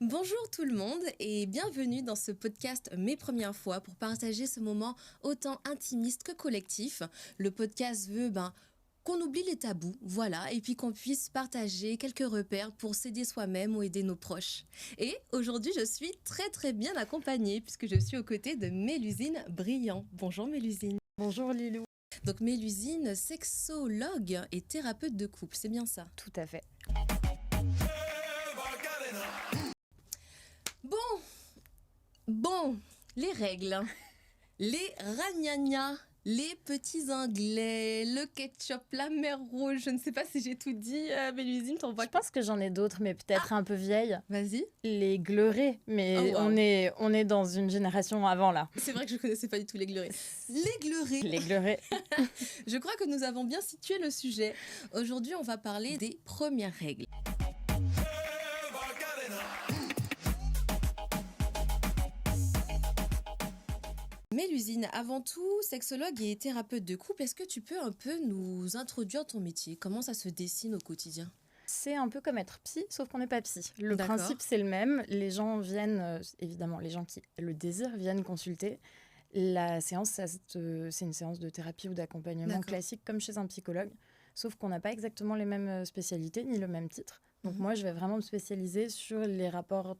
Bonjour tout le monde et bienvenue dans ce podcast Mes premières fois pour partager ce moment autant intimiste que collectif. Le podcast veut qu'on oublie les tabous, voilà, et puis qu'on puisse partager quelques repères pour s'aider soi-même ou aider nos proches. Et aujourd'hui, je suis très bien accompagnée puisque je suis aux côtés de Mélusine Brillant. Bonjour Mélusine. Bonjour Lilou. Donc Mélusine, sexologue et thérapeute de couple, c'est bien ça? Tout à fait. Bon, les règles, les ragnagnas, les petits anglais, le ketchup, la mer rouge, je ne sais pas si j'ai tout dit, Mélusine, t'en vois. Je pense que j'en ai d'autres, mais peut-être un peu vieilles. Vas-y. Les gleurés, mais Oh, wow. on est dans une génération avant là. C'est vrai que je connaissais pas du tout les gleurés. Les gleurés. Les gleurés. Je crois que nous avons bien situé le sujet. Aujourd'hui, on va parler des premières règles. Mélusine, avant tout, sexologue et thérapeute de couple, est-ce que tu peux un peu nous introduire ton métier? Comment ça se dessine au quotidien? C'est un peu comme être psy, sauf qu'on n'est pas psy. Le D'accord. principe, c'est le même. Les gens viennent, évidemment, les gens qui le désirent viennent consulter. La séance, c'est une séance de thérapie ou d'accompagnement D'accord. classique, comme chez un psychologue. Sauf qu'on n'a pas exactement les mêmes spécialités, ni le même titre. Donc Mhm. moi, je vais vraiment me spécialiser sur les rapports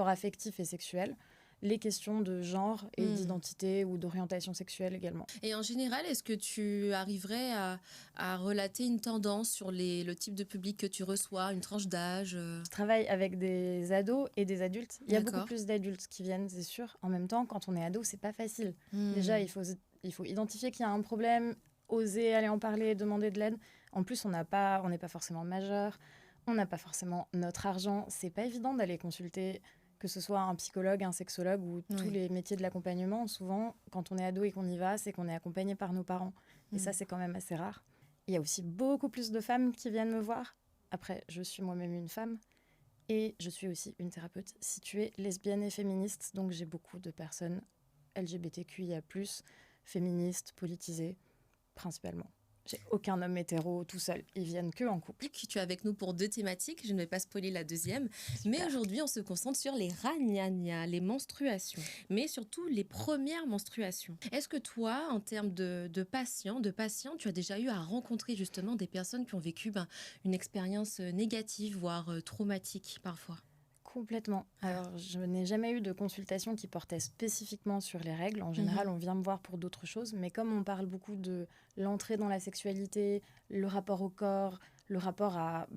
affectifs et sexuels, les questions de genre et d'identité ou d'orientation sexuelle également. Et en général, est-ce que tu arriverais à relater une tendance sur le type de public que tu reçois, une tranche d'âge Je travaille avec des ados et des adultes. Il y a D'accord. beaucoup plus d'adultes qui viennent, c'est sûr. En même temps, quand on est ado, c'est pas facile. Déjà, il faut identifier qu'il y a un problème, oser aller en parler, demander de l'aide. En plus, on n'est pas forcément majeur, on n'a pas forcément notre argent. C'est pas évident d'aller consulter, que ce soit un psychologue, un sexologue ou tous les métiers de l'accompagnement. Souvent, quand on est ado et qu'on y va, c'est qu'on est accompagné par nos parents. Et ça, c'est quand même assez rare. Il y a aussi beaucoup plus de femmes qui viennent me voir. Après, je suis moi-même une femme. Et je suis aussi une thérapeute située lesbienne et féministe. Donc j'ai beaucoup de personnes LGBTQIA+, féministes, politisées, principalement. J'ai aucun homme hétéro tout seul. Ils viennent que en couple. Tu es avec nous pour 2 thématiques. Je ne vais pas spoiler la deuxième. Super. Mais aujourd'hui, on se concentre sur les ragnagnas, les menstruations. Mais surtout, les premières menstruations. Est-ce que toi, en termes de patients, tu as déjà eu à rencontrer justement des personnes qui ont vécu une expérience négative, voire traumatique parfois? Complètement. Alors, je n'ai jamais eu de consultation qui portait spéciquement sur les règles. En général, on vient me voir pour d'autres choses. Mais comme on parle beaucoup de l'entrée dans la sexualité, le rapport au corps, le rapport à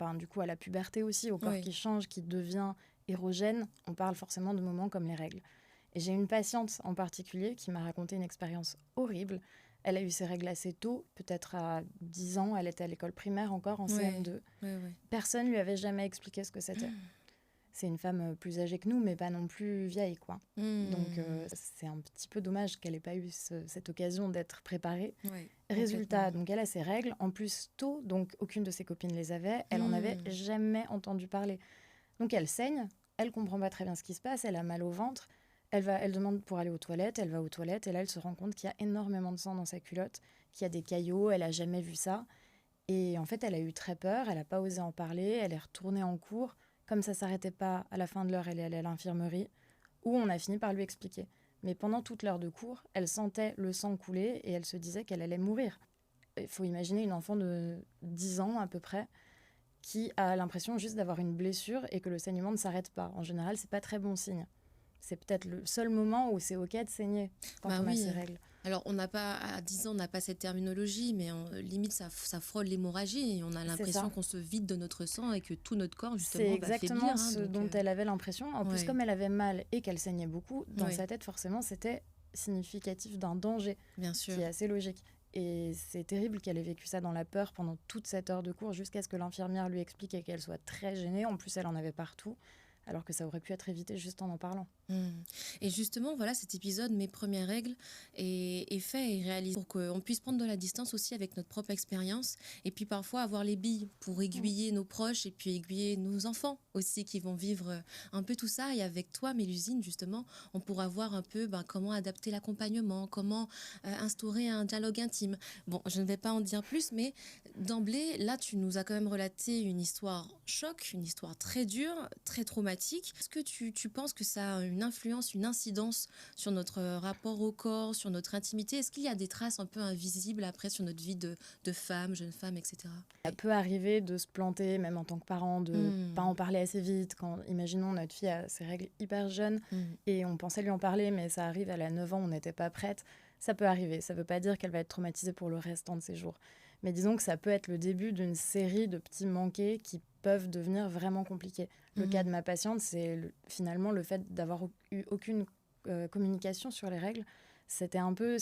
la puberté aussi, au corps qui change, qui devient érogène, on parle forcément de moments comme les règles. Et j'ai une patiente en particulier qui m'a raconté une expérience horrible. Elle a eu ses règles assez tôt, peut-être à 10 ans. Elle était à l'école primaire encore, en CM2. Personne ne lui avait jamais expliqué ce que c'était. C'est une femme plus âgée que nous, mais pas non plus vieille, quoi. Donc, c'est un petit peu dommage qu'elle n'ait pas eu cette occasion d'être préparée. Résultat, donc elle a ses règles, en plus tôt, donc aucune de ses copines les avait. Elle en avait jamais entendu parler. Donc, elle saigne, elle comprend pas très bien ce qui se passe, elle a mal au ventre. Elle demande pour aller aux toilettes, elle va aux toilettes, et là, elle se rend compte qu'il y a énormément de sang dans sa culotte, qu'il y a des caillots, elle a jamais vu ça. Et en fait, elle a eu très peur, elle n'a pas osé en parler, elle est retournée en cours. Comme ça ne s'arrêtait pas, à la fin de l'heure, elle est allée à l'infirmerie, où on a fini par lui expliquer. Mais pendant toute l'heure de cours, elle sentait le sang couler et elle se disait qu'elle allait mourir. Il faut imaginer une enfant de 10 ans à peu près, qui a l'impression juste d'avoir une blessure et que le saignement ne s'arrête pas. En général, c'est pas très bon signe. C'est peut-être le seul moment où c'est OK de saigner quand on a ses règles. Alors, à 10 ans, on n'a pas cette terminologie, mais limite, ça frôle l'hémorragie et on a l'impression qu'on se vide de notre sang et que tout notre corps, justement, va faiblir. C'est exactement ce dont elle avait l'impression. En plus, comme elle avait mal et qu'elle saignait beaucoup, dans sa tête, forcément, c'était significatif d'un danger. Bien sûr. Qui est assez logique. Et c'est terrible qu'elle ait vécu ça dans la peur pendant toute cette heure de cours, jusqu'à ce que l'infirmière lui explique et qu'elle soit très gênée. En plus, elle en avait partout, alors que ça aurait pu être évité juste en parlant. Hmm. Et justement, voilà, cet épisode, Mes premières règles, est fait et réalisé pour qu'on puisse prendre de la distance aussi avec notre propre expérience et puis parfois avoir les billes pour Mm. aiguiller nos proches et puis aiguiller nos enfants aussi qui vont vivre un peu tout ça. Et avec toi, Mélusine, justement, on pourra voir un peu comment adapter l'accompagnement, comment instaurer un dialogue intime. Bon, je ne vais pas en dire plus, mais d'emblée, là, tu nous as quand même relaté une histoire choc, une histoire très dure, très traumatique. Est-ce que tu penses que ça a une influence, une incidence sur notre rapport au corps, sur notre intimité? Est-ce qu'il y a des traces un peu invisibles après sur notre vie de femme, jeune femme, etc.? Ça peut arriver de se planter, même en tant que parent, de pas Hmm, en parler assez vite. Quand, imaginons, notre fille a ses règles hyper jeunes hmm, et on pensait lui en parler, mais ça arrive, elle a 9 ans, on n'était pas prête. Ça peut arriver. Ça ne veut pas dire qu'elle va être traumatisée pour le restant de ses jours. Mais disons que ça peut être le début d'une série de petits manqués qui peuvent devenir vraiment compliqués. Le cas hmm. de ma patiente, c'est finalement le fait d'avoir eu aucune communication sur les règles. C'était un peu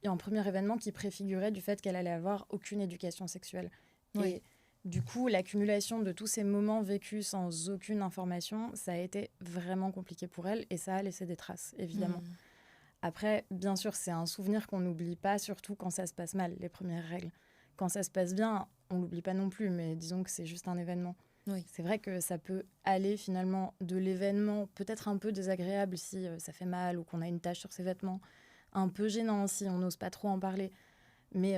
un premier événement qui préfigurait du fait qu'elle allait avoir aucune éducation sexuelle. Oui. Et du coup, l'accumulation de tous ces moments vécus sans aucune information, ça a été vraiment compliqué pour elle et ça a laissé des traces, évidemment. Hmm. Après, bien sûr, c'est un souvenir qu'on n'oublie pas, surtout quand ça se passe mal, les premières règles. Quand ça se passe bien, on l'oublie pas non plus, mais disons que c'est juste un événement. Oui. C'est vrai que ça peut aller finalement de l'événement peut-être un peu désagréable si ça fait mal ou qu'on a une tache sur ses vêtements, un peu gênant si on n'ose pas trop en parler, mais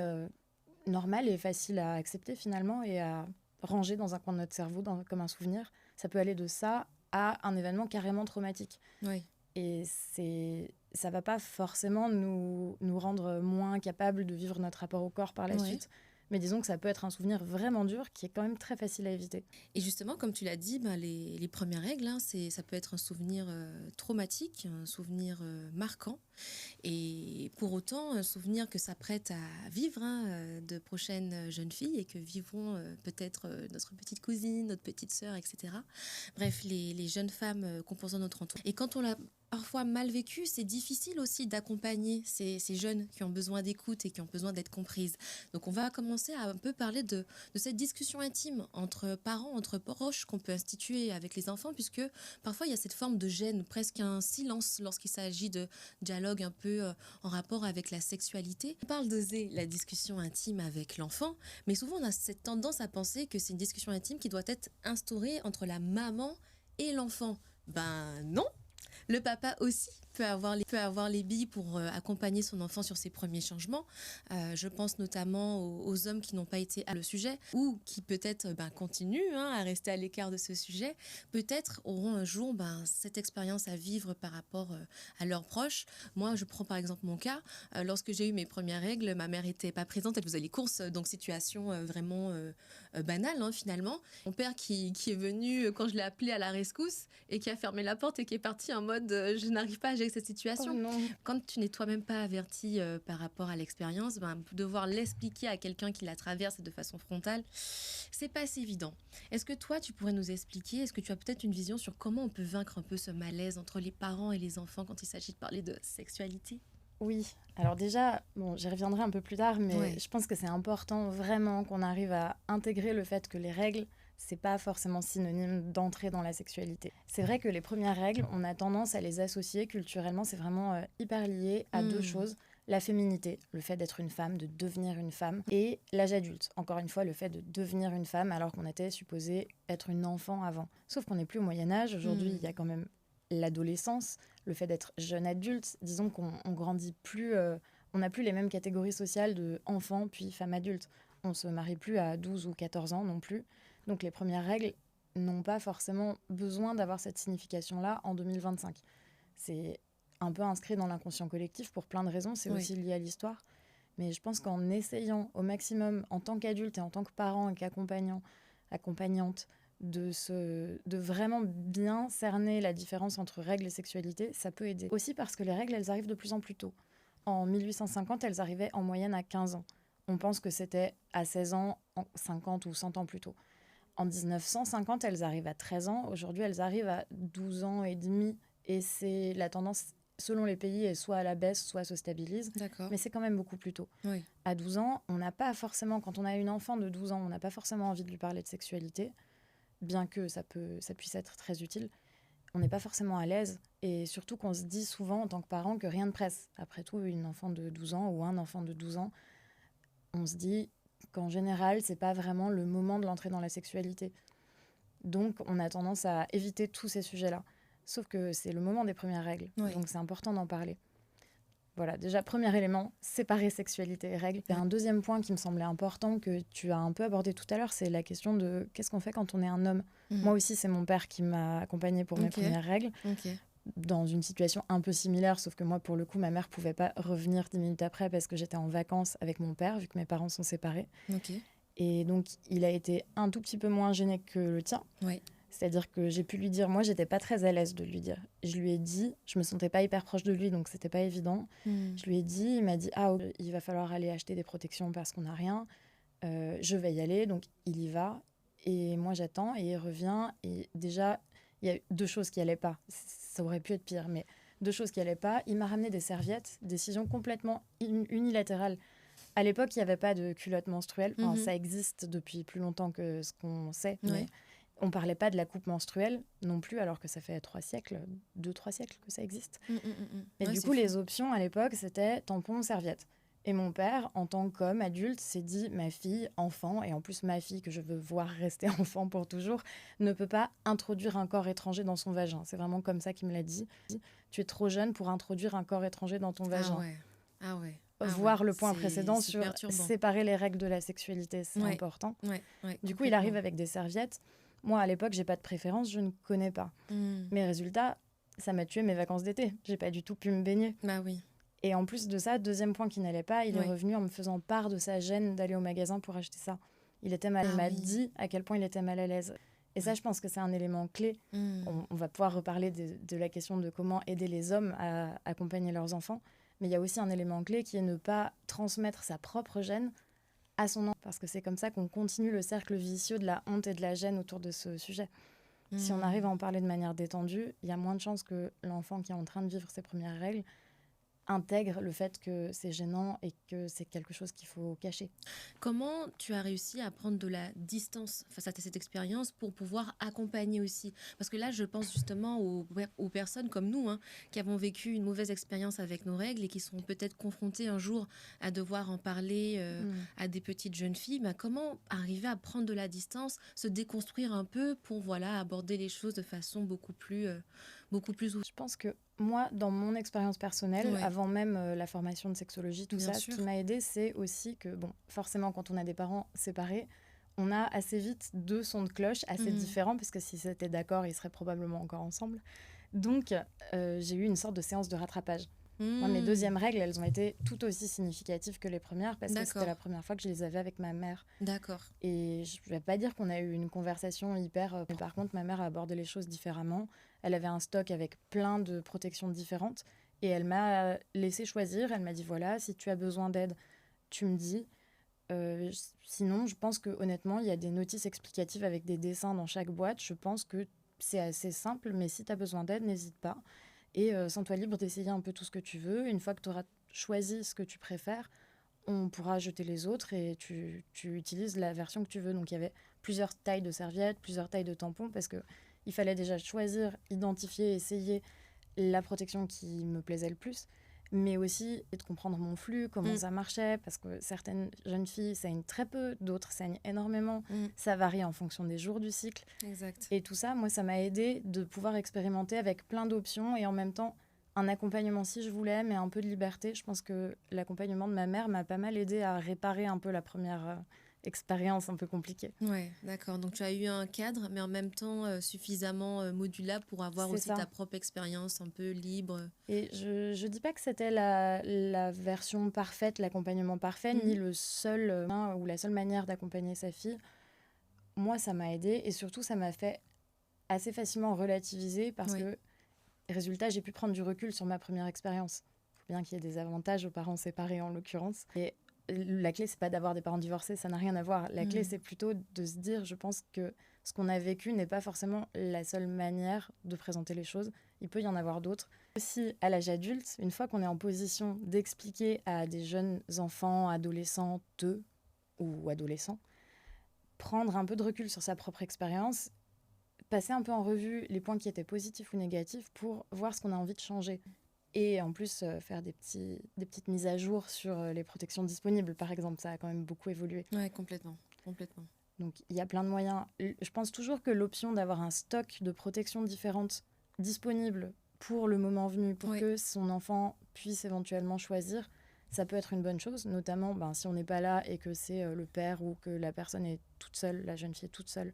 normal et facile à accepter finalement et à ranger dans un coin de notre cerveau comme un souvenir. Ça peut aller de ça à un événement carrément traumatique. Oui. Et ça va pas forcément nous rendre moins capables de vivre notre rapport au corps par la Ouais. suite. Mais disons que ça peut être un souvenir vraiment dur qui est quand même très facile à éviter. Et justement, comme tu l'as dit, les premières règles, hein, ça peut être un souvenir traumatique, un souvenir marquant. Et pour autant, un souvenir que s'apprête à vivre hein, de prochaines jeunes filles et que vivront peut-être notre petite cousine, notre petite sœur, etc. Bref, les jeunes femmes composant notre entourage. Et quand on l'a parfois mal vécu, c'est difficile aussi d'accompagner ces jeunes qui ont besoin d'écoute et qui ont besoin d'être comprises. Donc on va commencer à un peu parler de cette discussion intime entre parents, entre proches qu'on peut instituer avec les enfants, puisque parfois il y a cette forme de gêne, presque un silence lorsqu'il s'agit de dialogue un peu en rapport avec la sexualité. On parle d'oser la discussion intime avec l'enfant, mais souvent on a cette tendance à penser que c'est une discussion intime qui doit être instaurée entre la maman et l'enfant. Ben non, le papa aussi peut avoir les billes pour accompagner son enfant sur ses premiers changements. Je pense notamment aux hommes qui n'ont pas été à le sujet ou qui peut-être continuent hein, à rester à l'écart de ce sujet. Peut-être auront un jour cette expérience à vivre par rapport à leurs proches. Moi, je prends par exemple mon cas. Lorsque j'ai eu mes premières règles, ma mère n'était pas présente, elle faisait les courses, donc situation vraiment banale hein, finalement. Mon père qui est venu quand je l'ai appelé à la rescousse et qui a fermé la porte et qui est parti en mode je n'arrive pas à gérer cette Oh situation. non. Quand tu n'es toi-même pas averti par rapport à l'expérience, devoir l'expliquer à quelqu'un qui la traverse de façon frontale, c'est pas assez évident. Est-ce que toi, tu pourrais nous expliquer, est-ce que tu as peut-être une vision sur comment on peut vaincre un peu ce malaise entre les parents et les enfants quand il s'agit de parler de sexualité? Oui, alors déjà, bon, j'y reviendrai un peu plus tard, mais Ouais. je pense que c'est important vraiment qu'on arrive à intégrer le fait que les règles, c'est pas forcément synonyme d'entrer dans la sexualité. C'est vrai que les premières règles, on a tendance à les associer culturellement, c'est vraiment hyper lié à deux Hmm. choses. La féminité, le fait d'être une femme, de devenir une femme, et l'âge adulte, encore une fois, le fait de devenir une femme alors qu'on était supposé être une enfant avant. Sauf qu'on n'est plus au Moyen Âge, aujourd'hui il y a quand même l'adolescence, le fait d'être jeune adulte, disons qu'on on grandit plus, on n'a plus les mêmes catégories sociales de enfant puis femme adulte. On se marie plus à 12 ou 14 ans non plus. Donc les premières règles n'ont pas forcément besoin d'avoir cette signification-là en 2025. C'est un peu inscrit dans l'inconscient collectif pour plein de raisons, c'est Oui. aussi lié à l'histoire. Mais je pense qu'en essayant au maximum, en tant qu'adulte et en tant que parent et qu'accompagnant, accompagnante, de vraiment bien cerner la différence entre règles et sexualité, ça peut aider. Aussi parce que les règles, elles arrivent de plus en plus tôt. En 1850, elles arrivaient en moyenne à 15 ans. On pense que c'était à 16 ans, 50 ou 100 ans plus tôt. En 1950, elles arrivent à 13 ans. Aujourd'hui, elles arrivent à 12 ans et demi. Et c'est la tendance, selon les pays, est soit à la baisse, soit se stabilise. D'accord. Mais c'est quand même beaucoup plus tôt. Oui. À 12 ans, on n'a pas forcément, quand on a une enfant de 12 ans, on n'a pas forcément envie de lui parler de sexualité, bien que ça puisse être très utile. on n'est pas forcément à l'aise. Et surtout qu'on se dit souvent en tant que parent que rien ne presse. Après tout, une enfant de 12 ans ou un enfant de 12 ans, on se dit qu'en général, c'est pas vraiment le moment de l'entrée dans la sexualité. Donc, on a tendance à éviter tous ces sujets-là. Sauf que c'est le moment des premières règles. Oui. Donc, c'est important d'en parler. Voilà, déjà, premier élément, séparer sexualité et règles. Et un deuxième point qui me semblait important, que tu as un peu abordé tout à l'heure, c'est la question de qu'est-ce qu'on fait quand on est un homme. Moi aussi, c'est mon père qui m'a accompagnée pour mes premières règles. Dans une situation un peu similaire, sauf que moi, pour le coup, ma mère pouvait pas revenir 10 minutes après parce que j'étais en vacances avec mon père, vu que mes parents sont séparés. Et donc, il a été un tout petit peu moins gêné que le tien. C'est-à-dire que j'ai pu lui dire, moi, j'étais pas très à l'aise de lui dire. Je lui ai dit, je me sentais pas hyper proche de lui, donc c'était pas évident. Je lui ai dit, il m'a dit, il va falloir aller acheter des protections parce qu'on n'a rien. Je vais y aller, donc il y va. Et moi, j'attends et il revient. Et déjà, il y a 2 choses qui allaient pas. Ça aurait pu être pire, mais 2 choses qui allaient pas. Il m'a ramené des serviettes, décision complètement unilatérale. À l'époque, il n'y avait pas de culotte menstruelle. Enfin, ça existe depuis plus longtemps que ce qu'on sait, mais on ne parlait pas de la coupe menstruelle non plus, alors que ça fait 3 siècles, 2-3 siècles que ça existe. Et du coup, les options à l'époque, c'était tampon, serviette. Et mon père, en tant qu'homme adulte, s'est dit, ma fille, enfant, et en plus ma fille, que je veux voir rester enfant pour toujours, ne peut pas introduire un corps étranger dans son vagin. C'est vraiment comme ça qu'il me l'a dit. Tu es trop jeune pour introduire un corps étranger dans ton vagin. Voir le point précédent sur séparer les règles de la sexualité, c'est important. Du coup, il arrive avec des serviettes. Moi, à l'époque, j'ai pas de préférence, je ne connais pas. Mes résultats, ça m'a tué mes vacances d'été. J'ai pas du tout pu me baigner. Et en plus de ça, deuxième point qui n'allait pas, il est revenu en me faisant part de sa gêne d'aller au magasin pour acheter ça. Il était mal, il m'a dit à quel point il était mal à l'aise. Et ça, je pense que c'est un élément clé. On va pouvoir reparler de la question de comment aider les hommes à accompagner leurs enfants. Mais il y a aussi un élément clé qui est ne pas transmettre sa propre gêne à son enfant. Parce que c'est comme ça qu'on continue le cercle vicieux de la honte et de la gêne autour de ce sujet. Si on arrive à en parler de manière détendue, il y a moins de chances que l'enfant qui est en train de vivre ses premières règles intègre le fait que c'est gênant et que c'est quelque chose qu'il faut cacher. Comment tu as réussi à prendre de la distance face à cette expérience pour pouvoir accompagner aussi? Parce que là, je pense justement aux personnes comme nous, qui avons vécu une mauvaise expérience avec nos règles et qui sont peut-être confrontées un jour à devoir en parler à des petites jeunes filles. Comment arriver à prendre de la distance, se déconstruire un peu pour aborder les choses de façon beaucoup plus ouverte? Je pense que moi, dans mon expérience personnelle, avant même la formation de sexologie, tout ça, ce qui m'a aidée, c'est aussi que, forcément, quand on a des parents séparés, on a assez vite 2 sons de cloche assez différents, parce que si c'était d'accord, ils seraient probablement encore ensemble. Donc, j'ai eu une sorte de séance de rattrapage. Moi, mes deuxièmes règles, elles ont été tout aussi significatives que les premières, parce que c'était la première fois que je les avais avec ma mère. Et je ne vais pas dire qu'on a eu une conversation hyper... mais par contre, ma mère a abordé les choses différemment. Elle avait un stock avec plein de protections différentes. Et elle m'a laissé choisir. Elle m'a dit, voilà, si tu as besoin d'aide, tu me dis. Sinon, je pense que honnêtement, il y a des notices explicatives avec des dessins dans chaque boîte. Je pense que c'est assez simple, mais si tu as besoin d'aide, n'hésite pas. Et sens-toi libre d'essayer un peu tout ce que tu veux. Une fois que tu auras choisi ce que tu préfères, on pourra jeter les autres et tu utilises la version que tu veux. Donc il y avait plusieurs tailles de serviettes, plusieurs tailles de tampons, parce qu'il fallait déjà choisir, identifier, essayer la protection qui me plaisait le plus, mais aussi de comprendre mon flux, comment ça marchait, parce que certaines jeunes filles saignent très peu, d'autres saignent énormément. Ça varie en fonction des jours du cycle. Et tout ça, moi, ça m'a aidé de pouvoir expérimenter avec plein d'options et en même temps un accompagnement si je voulais, mais un peu de liberté. Je pense que l'accompagnement de ma mère m'a pas mal aidé à réparer un peu la première expérience un peu compliquée. Ouais, d'accord. Donc tu as eu un cadre, mais en même temps suffisamment modulable pour avoir aussi ta propre expérience un peu libre. Et je dis pas que c'était la version parfaite, l'accompagnement parfait, ni le seul ou la seule manière d'accompagner sa fille. Moi, ça m'a aidée et surtout, ça m'a fait assez facilement relativiser parce que, résultat, j'ai pu prendre du recul sur ma première expérience. Il faut bien qu'il y ait des avantages aux parents séparés en l'occurrence. Et la clé, c'est pas d'avoir des parents divorcés, ça n'a rien à voir. La clé, c'est plutôt de se dire, je pense que ce qu'on a vécu n'est pas forcément la seule manière de présenter les choses. Il peut y en avoir d'autres. Aussi, à l'âge adulte, une fois qu'on est en position d'expliquer à des jeunes enfants, adolescentes ou adolescents, prendre un peu de recul sur sa propre expérience, passer un peu en revue les points qui étaient positifs ou négatifs pour voir ce qu'on a envie de changer. Et en plus, faire des petites mises à jour sur les protections disponibles, par exemple. Ça a quand même beaucoup évolué. Ouais, complètement. Donc, il y a plein de moyens. Je pense toujours que l'option d'avoir un stock de protections différentes disponibles pour le moment venu, pour que son enfant puisse éventuellement choisir, ça peut être une bonne chose, notamment si on n'est pas là et que c'est le père ou que la personne est toute seule, la jeune fille est toute seule,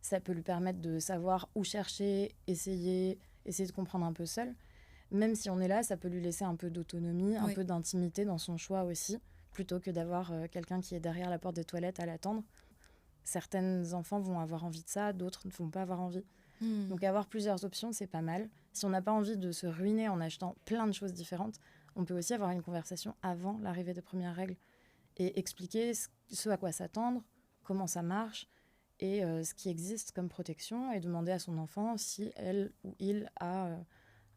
ça peut lui permettre de savoir où chercher, essayer de comprendre un peu seule. Même si on est là, ça peut lui laisser un peu d'autonomie, un peu d'intimité dans son choix aussi, plutôt que d'avoir quelqu'un qui est derrière la porte des toilettes à l'attendre. Certains enfants vont avoir envie de ça, d'autres ne vont pas avoir envie. Donc avoir plusieurs options, c'est pas mal. Si on n'a pas envie de se ruiner en achetant plein de choses différentes, on peut aussi avoir une conversation avant l'arrivée des premières règles et expliquer ce à quoi s'attendre, comment ça marche et ce qui existe comme protection et demander à son enfant si elle ou il a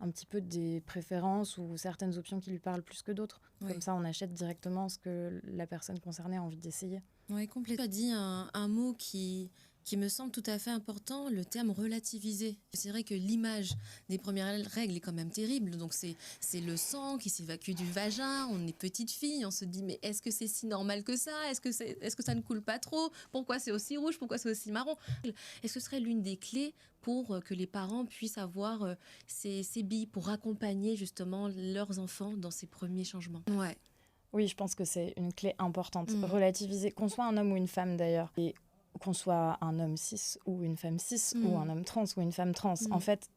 un petit peu des préférences ou certaines options qui lui parlent plus que d'autres. Comme ça, on achète directement ce que la personne concernée a envie d'essayer. Oui, complètement. Tu as dit un mot qui me semble tout à fait important, le terme relativiser. C'est vrai que l'image des premières règles est quand même terrible. Donc, c'est le sang qui s'évacue du vagin. On est petite fille, on se dit, mais est-ce que c'est si normal que ça ? Est-ce que ça ne coule pas trop ? Pourquoi c'est aussi rouge ? Pourquoi c'est aussi marron ? Est-ce que ce serait l'une des clés pour que les parents puissent avoir ces billes pour accompagner justement leurs enfants dans ces premiers changements ? Ouais. Oui, je pense que c'est une clé importante. Relativiser, qu'on soit un homme ou une femme d'ailleurs, et qu'on soit un homme cis ou une femme cis, ou un homme trans ou une femme trans. En fait,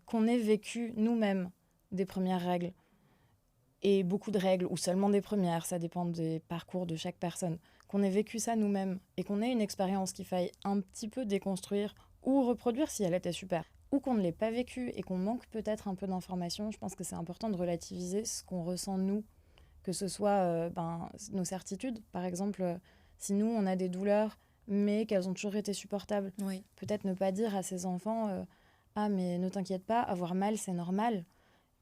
qu'on ait vécu nous-mêmes des premières règles, et beaucoup de règles, ou seulement des premières, ça dépend des parcours de chaque personne, qu'on ait vécu ça nous-mêmes, et qu'on ait une expérience qu'il faille un petit peu déconstruire, ou reproduire si elle était super, ou qu'on ne l'ait pas vécu, et qu'on manque peut-être un peu d'informations, je pense que c'est important de relativiser ce qu'on ressent nous, que ce soit nos certitudes. Par exemple, si nous, on a des douleurs, mais qu'elles ont toujours été supportables, peut-être ne pas dire à ses enfants « Ah, mais ne t'inquiète pas, avoir mal, c'est normal. »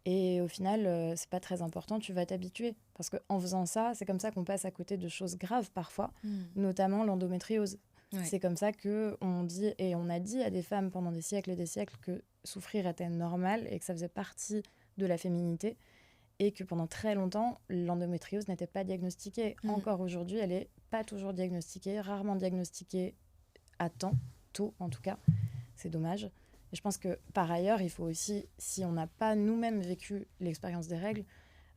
Et au final, c'est pas très important, tu vas t'habituer. Parce qu'en faisant ça, c'est comme ça qu'on passe à côté de choses graves parfois, notamment l'endométriose. C'est comme ça qu'on dit, et on a dit à des femmes pendant des siècles et des siècles que souffrir était normal et que ça faisait partie de la féminité. Et que pendant très longtemps, l'endométriose n'était pas diagnostiquée. Encore aujourd'hui, elle n'est pas toujours diagnostiquée, rarement diagnostiquée à temps, tôt en tout cas. C'est dommage. Et je pense que par ailleurs, il faut aussi, si on n'a pas nous-mêmes vécu l'expérience des règles,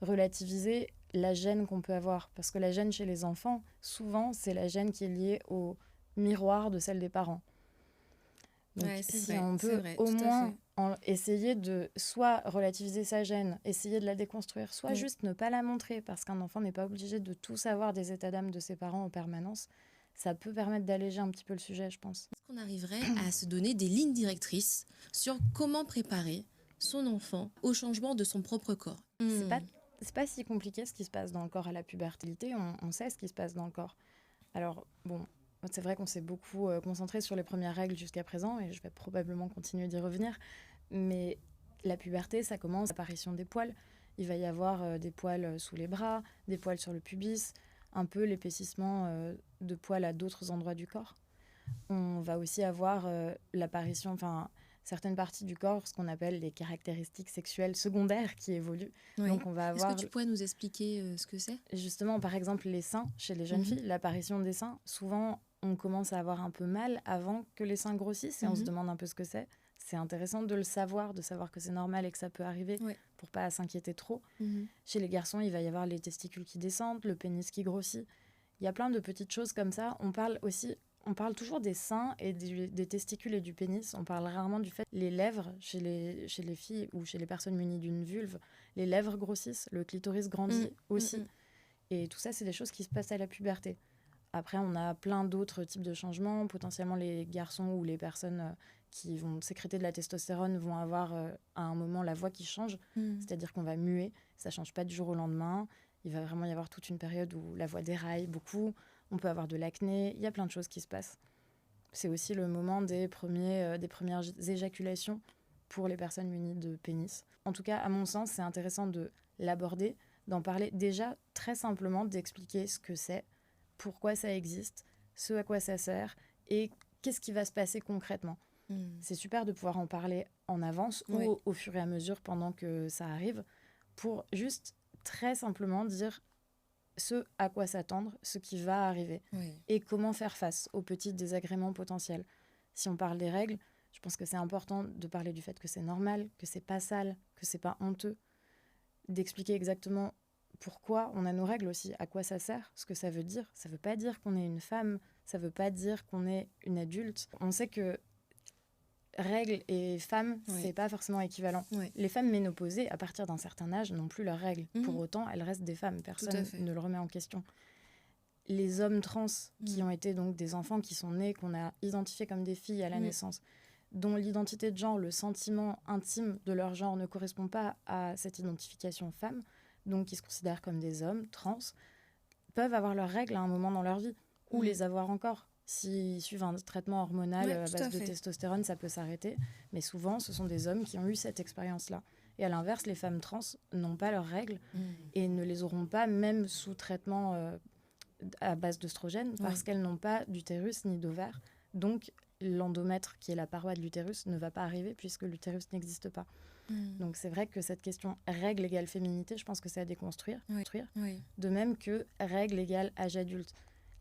relativiser la gêne qu'on peut avoir. Parce que la gêne chez les enfants, souvent, c'est la gêne qui est liée au miroir de celle des parents. Donc, si on peut au moins essayer de soit relativiser sa gêne, essayer de la déconstruire, soit juste ne pas la montrer, parce qu'un enfant n'est pas obligé de tout savoir des états d'âme de ses parents en permanence, ça peut permettre d'alléger un petit peu le sujet, je pense. Est-ce qu'on arriverait à se donner des lignes directrices sur comment préparer son enfant au changement de son propre corps ? C'est pas si compliqué ce qui se passe dans le corps à la puberté. On sait ce qui se passe dans le corps. Alors, bon, c'est vrai qu'on s'est beaucoup concentré sur les premières règles jusqu'à présent, et je vais probablement continuer d'y revenir. Mais la puberté, ça commence à l'apparition des poils. Il va y avoir des poils sous les bras, des poils sur le pubis, un peu l'épaississement de poils à d'autres endroits du corps. On va aussi avoir l'apparition, certaines parties du corps, ce qu'on appelle les caractéristiques sexuelles secondaires qui évoluent. Donc on va avoir... Est-ce que tu pourrais nous expliquer ce que c'est ? Justement, par exemple, les seins, chez les jeunes filles, l'apparition des seins, souvent on commence à avoir un peu mal avant que les seins grossissent, et on se demande un peu ce que c'est. C'est intéressant de le savoir, de savoir que c'est normal et que ça peut arriver pour pas s'inquiéter trop. Chez les garçons, il va y avoir les testicules qui descendent, le pénis qui grossit. Il y a plein de petites choses comme ça. On parle toujours des seins et des testicules et du pénis. On parle rarement du fait que les lèvres, chez les filles ou chez les personnes munies d'une vulve, les lèvres grossissent, le clitoris grandit aussi. Et tout ça, c'est des choses qui se passent à la puberté. Après, on a plein d'autres types de changements. Potentiellement, les garçons ou les personnes qui vont sécréter de la testostérone vont avoir à un moment la voix qui change, c'est-à-dire qu'on va muer, ça change pas du jour au lendemain, il va vraiment y avoir toute une période où la voix déraille beaucoup, on peut avoir de l'acné, il y a plein de choses qui se passent. C'est aussi le moment des premières éjaculations pour les personnes munies de pénis. En tout cas, à mon sens, c'est intéressant de l'aborder, d'en parler déjà très simplement, d'expliquer ce que c'est, pourquoi ça existe, ce à quoi ça sert et qu'est-ce qui va se passer concrètement. C'est super de pouvoir en parler en avance Oui. ou au fur et à mesure pendant que ça arrive, pour juste très simplement dire ce à quoi s'attendre, ce qui va arriver, Oui. et comment faire face aux petits désagréments potentiels. Si on parle des règles, je pense que c'est important de parler du fait que c'est normal, que c'est pas sale, que c'est pas honteux, d'expliquer exactement pourquoi on a nos règles aussi, à quoi ça sert, ce que ça veut dire. Ça veut pas dire qu'on est une femme, ça veut pas dire qu'on est une adulte. On sait que règles et femmes, Oui. c'est pas forcément équivalent. Oui. Les femmes ménopausées, à partir d'un certain âge, n'ont plus leurs règles. Pour autant, elles restent des femmes. Personne fait. ne le remet en question. Les hommes trans qui Mm. ont été donc des enfants qui sont nés, qu'on a identifiés comme des filles à la Mm. naissance, dont l'identité de genre, le sentiment intime de leur genre ne correspond pas à cette identification femme, donc qui se considèrent comme des hommes trans, peuvent avoir leurs règles à un moment dans leur vie, ou Mm. les avoir encore. S'ils suivent un traitement hormonal Ouais, à tout base à de fait. testostérone, ça peut s'arrêter. Mais souvent, ce sont des hommes qui ont eu cette expérience-là. Et à l'inverse, les femmes trans n'ont pas leurs règles et ne les auront pas, même sous traitement à base d'œstrogène, parce Ouais. qu'elles n'ont pas d'utérus ni d'ovaire. Donc, l'endomètre, qui est la paroi de l'utérus, ne va pas arriver puisque l'utérus n'existe pas. Donc, c'est vrai que cette question règle égale féminité, je pense que c'est à déconstruire. Oui. Oui. De même que règle égale âge adulte.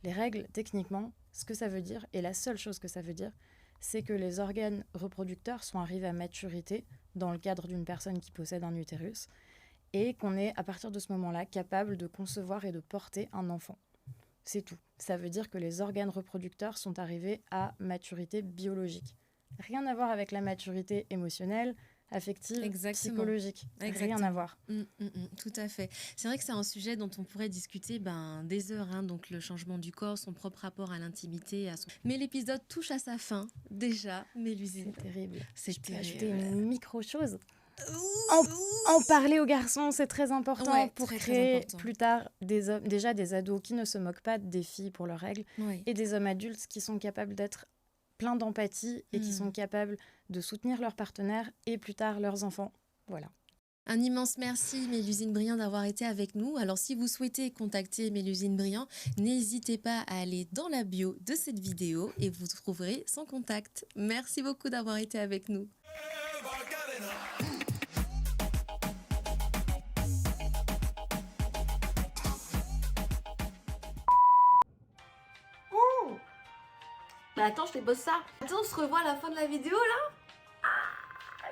Les règles, techniquement, ce que ça veut dire, et la seule chose que ça veut dire, c'est que les organes reproducteurs sont arrivés à maturité dans le cadre d'une personne qui possède un utérus, et qu'on est, à partir de ce moment-là, capable de concevoir et de porter un enfant. C'est tout. Ça veut dire que les organes reproducteurs sont arrivés à maturité biologique. Rien à voir avec la maturité émotionnelle, affective, Exactement. psychologique. Rien Exactement. à voir. Tout à fait. C'est vrai que c'est un sujet dont on pourrait discuter des heures, hein, donc le changement du corps, son propre rapport à l'intimité. Mais l'épisode touche à sa fin, déjà, Mélusine. C'est terrible. C'est Je peux terrible. ajouter une micro-chose. En En parler aux garçons, c'est très important Ouais, pour très, très créer important. plus tard des hommes, déjà des ados qui ne se moquent pas des filles pour leurs règles, Oui. et des hommes adultes qui sont capables d'être pleins d'empathie et qui sont capables de soutenir leurs partenaires et plus tard leurs enfants. Voilà. Un immense merci, Mélusine Briand, d'avoir été avec nous. Alors, si vous souhaitez contacter Mélusine Briand, n'hésitez pas à aller dans la bio de cette vidéo et vous trouverez son contact. Merci beaucoup d'avoir été avec nous. Bah attends, je te pose ça. Attends, on se revoit à la fin de la vidéo là.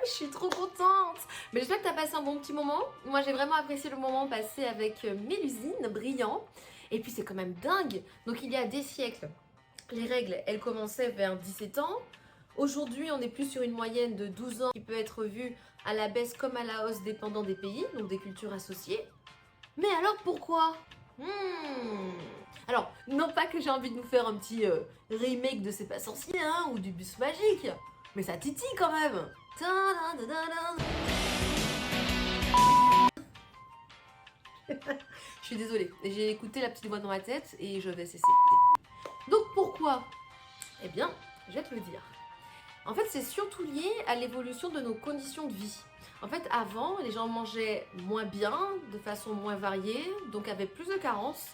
Je suis trop contente. Mais j'espère que t'as passé un bon petit moment. Moi j'ai vraiment apprécié le moment passé avec Mélusine Briand. Et puis c'est quand même dingue. Donc il y a des siècles, les règles, elles commençaient vers 17 ans. Aujourd'hui, on est plus sur une moyenne de 12 ans qui peut être vue à la baisse comme à la hausse dépendant des pays, donc des cultures associées. Mais alors pourquoi Alors, non pas que j'ai envie de nous faire un petit remake de C'est pas sorcier, hein, ou du bus magique, mais ça titille quand même. Je suis désolée, j'ai écouté la petite voix dans ma tête et je vais cesser. Donc pourquoi? Eh bien, je vais te le dire. En fait, c'est surtout lié à l'évolution de nos conditions de vie. En fait, avant, les gens mangeaient moins bien, de façon moins variée, donc avaient plus de carences.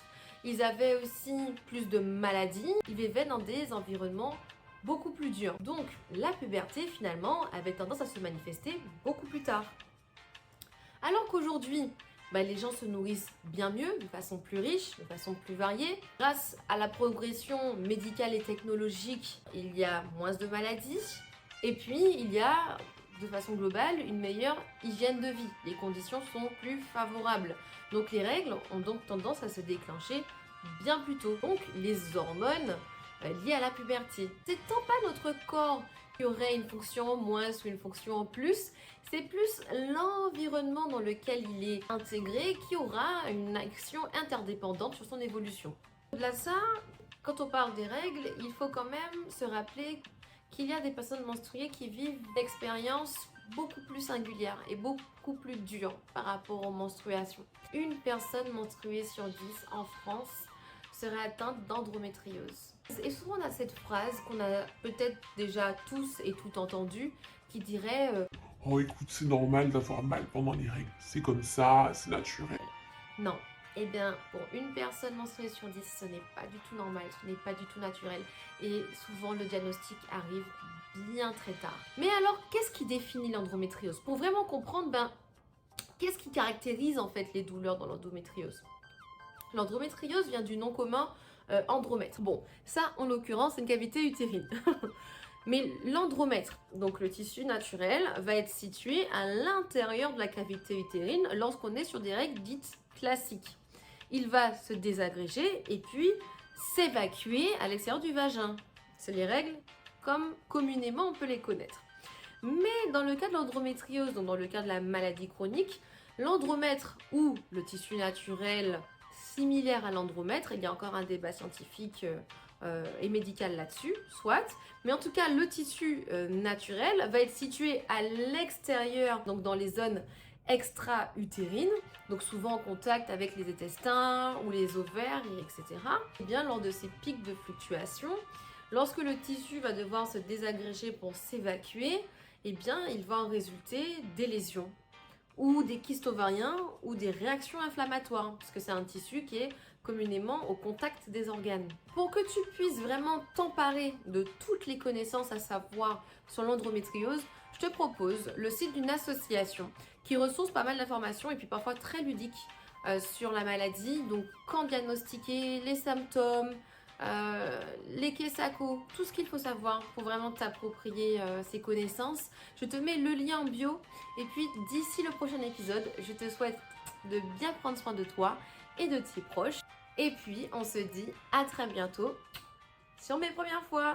Ils avaient aussi plus de maladies. Ils vivaient dans des environnements beaucoup plus durs. Donc, la puberté, finalement, avait tendance à se manifester beaucoup plus tard. Alors qu'aujourd'hui, les gens se nourrissent bien mieux, de façon plus riche, de façon plus variée. Grâce à la progression médicale et technologique, il y a moins de maladies. Et puis, il y a, de façon globale, une meilleure hygiène de vie. Les conditions sont plus favorables. Donc, les règles ont donc tendance à se déclencher bien plus tôt. Donc, les hormones liées à la puberté. C'est tant pas notre corps qui aurait une fonction en moins ou une fonction en plus, c'est plus l'environnement dans lequel il est intégré qui aura une action interdépendante sur son évolution. Au-delà de ça, quand on parle des règles, il faut quand même se rappeler qu'il y a des personnes menstruées qui vivent d'expériences beaucoup plus singulières et beaucoup plus dures par rapport aux menstruations. Une personne menstruée sur 10 en France serait atteinte d'endométriose. Et souvent on a cette phrase qu'on a peut-être déjà tous et toutes entendue qui dirait Oh écoute, c'est normal d'avoir mal pendant les règles, c'est comme ça, c'est naturel. non. Eh bien, pour une personne menstruée sur 10, ce n'est pas du tout normal, ce n'est pas du tout naturel. Et souvent, le diagnostic arrive bien très tard. Mais alors, qu'est-ce qui définit l'endométriose? Pour vraiment comprendre, qu'est-ce qui caractérise en fait les douleurs dans l'endométriose? L'endométriose vient du nom commun andromètre. Bon, ça en l'occurrence, c'est une cavité utérine. Mais l'andromètre, donc le tissu naturel, va être situé à l'intérieur de la cavité utérine lorsqu'on est sur des règles dites classiques. Il va se désagréger et puis s'évacuer à l'extérieur du vagin. C'est les règles comme communément on peut les connaître. Mais dans le cas de l'endométriose, donc dans le cas de la maladie chronique, l'andromètre ou le tissu naturel similaire à l'andromètre, il y a encore un débat scientifique et médical là-dessus, soit, mais en tout cas le tissu naturel va être situé à l'extérieur, donc dans les zones extra-utérines, donc souvent en contact avec les intestins ou les ovaires, etc. Et bien lors de ces pics de fluctuation, lorsque le tissu va devoir se désagréger pour s'évacuer, eh bien il va en résulter des lésions ou des kystes ovariens ou des réactions inflammatoires, parce que c'est un tissu qui est communément au contact des organes. Pour que tu puisses vraiment t'emparer de toutes les connaissances à savoir sur l'endométriose, je te propose le site d'une association qui ressource pas mal d'informations et puis parfois très ludiques sur la maladie, donc quand diagnostiquer, les symptômes, les Kesako, tout ce qu'il faut savoir pour vraiment t'approprier ces connaissances. Je te mets le lien en bio et puis d'ici le prochain épisode, je te souhaite de bien prendre soin de toi et de tes proches. Et puis on se dit à très bientôt sur mes premières fois.